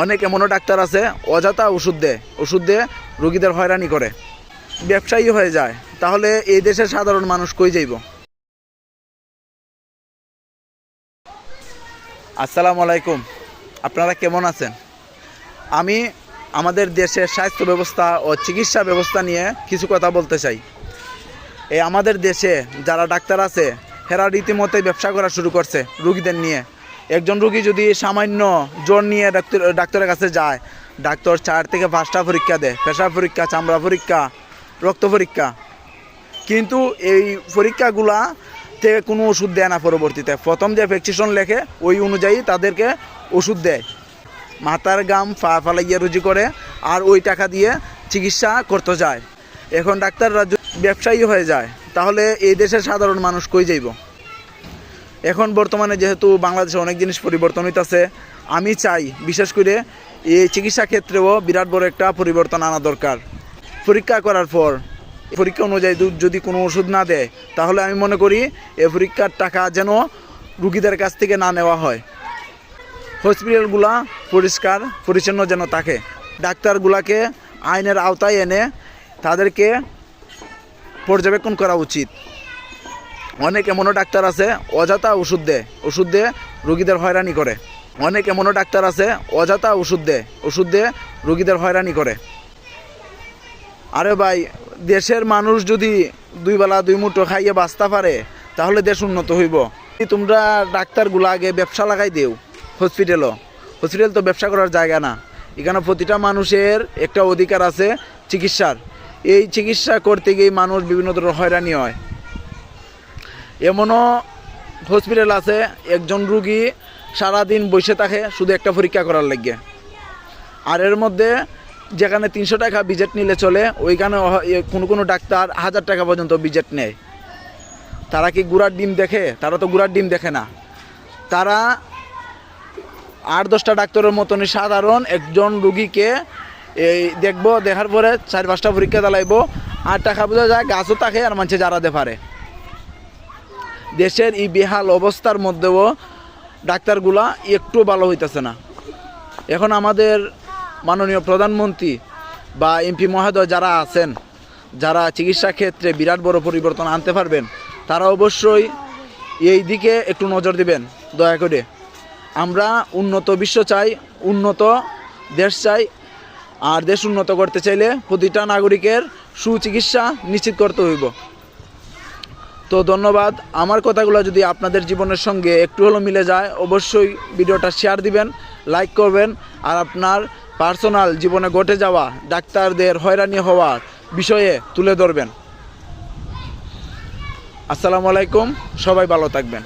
অনেক এমনও ডাক্তার আছে অযথা ওষুধ দিয়ে রোগীদের হয়রানি করে, ব্যবসায়ী হয়ে যায়। তাহলে এই দেশের সাধারণ মানুষ কই যাইব? আসসালামু আলাইকুম, আপনারা কেমন আছেন? আমি আমাদের দেশের স্বাস্থ্য ব্যবস্থা ও চিকিৎসা ব্যবস্থা নিয়ে কিছু কথা বলতে চাই। এই আমাদের দেশে যারা ডাক্তার আছে এরা রীতিমতো ব্যবসা করা শুরু করছে রুগীদের নিয়ে। একজন রুগী যদি সামান্য জ্বর নিয়ে ডাক্তারের কাছে যায়, ডাক্তার 4 থেকে 5টা পরীক্ষা দেয়, প্রেসার পরীক্ষা, চামড়া পরীক্ষা, রক্ত পরীক্ষা, কিন্তু এই পরীক্ষাগুলা থেকে কোনো ওষুধ দেয় না। পরবর্তীতে প্রথম যে প্রেসক্রিপশন লেখে ওই অনুযায়ী তাদেরকে ওষুধ দেয়। মাথার গাম ফালাইয়া রুজি করে আর ওই টাকা দিয়ে চিকিৎসা করতে যায়। এখন ডাক্তাররা ব্যবসায়ী হয়ে যায়, তাহলে এই দেশের সাধারণ মানুষ কই যাইব? এখন বর্তমানে যেহেতু বাংলাদেশে অনেক জিনিস পরিবর্তন হইতেছে, আমি চাই বিশেষ করে এই চিকিৎসা ক্ষেত্রেও বিরাট বড় একটা পরিবর্তন আনা দরকার। পরীক্ষা করার পর পরীক্ষা অনুযায়ী যদি কোনো ওষুধ না দেয়, তাহলে আমি মনে করি এই পরীক্ষার টাকা যেন রুগীদের কাছ থেকে না নেওয়া হয়। হসপিটালগুলা পরিষ্কার পরিচ্ছন্ন যেন থাকে। ডাক্তারগুলাকে আইনের আওতায় এনে তাদেরকে পর্যবেক্ষণ করা উচিত। অনেক এমনও ডাক্তার আছে অযথা ওষুধ দিয়ে রোগীদের হয়রানি করে। অনেক এমনও ডাক্তার আছে অযথা ওষুধ দিয়ে রোগীদের হয়রানি করে। আরে ভাই, দেশের মানুষ যদি 2 বেলা 2 মুঠো খাইয়ে বাঁচতে পারে, তাহলে দেশ উন্নত হইব। তোমরা ডাক্তারগুলো আগে ব্যবসা লাগাই দেও। হসপিটাল তো ব্যবসা করার জায়গা না। এখানে প্রতিটা মানুষের একটা অধিকার আছে চিকিৎসার। এই চিকিৎসা করতে গিয়ে মানুষ বিভিন্ন ধরনের হয়রানি হয়। এমনও হসপিটাল আছে একজন রুগী সারাদিন বসে থাকে শুধু একটা পরীক্ষা করার লাগে। আর এর মধ্যে যেখানে 300 টাকা ভিজিট নিলে চলে, ওইখানে কোনো ডাক্তার 1000 টাকা পর্যন্ত ভিজিট নেয়। তারা কি গুড়ার ডিম দেখে? তারা তো গুড়ার ডিম দেখে না। তারা 8-10টা ডাক্তারের মতনই সাধারণ একজন রুগীকে দেখার পরে 4-5টা পরীক্ষা চালাইব, আর টাকা বোঝা যায় গাছও থাকে আর মানুষে জারাতে পারে। দেশের এই বেহাল অবস্থার মধ্যেও ডাক্তারগুলা একটু ভালো হইতেছে না। এখন আমাদের মাননীয় প্রধানমন্ত্রী বা এমপি মহোদয় যারা আছেন, যারা চিকিৎসা ক্ষেত্রে বিরাট বড় পরিবর্তন আনতে পারবেন, তারা অবশ্যই এই দিকে একটু নজর দিবেন দয়া করে। আমরা উন্নত বিশ্ব চাই, উন্নত দেশ চাই। আর দেশ উন্নত করতে চাইলে প্রতিটা নাগরিকের সুচিকিৎসা নিশ্চিত করতে হইব। তো ধন্যবাদ। আমার কথাগুলো যদি আপনাদের জীবনের সঙ্গে একটু হলেও মিলে যায়, অবশ্যই ভিডিওটা শেয়ার দিবেন, লাইক করবেন, আর আপনার পার্সোনাল জীবনে ঘটে যাওয়া ডাক্তারদের হয়রানি হওয়ার বিষয়ে তুলে ধরবেন। আসসালামু আলাইকুম, সবাই ভালো থাকবেন।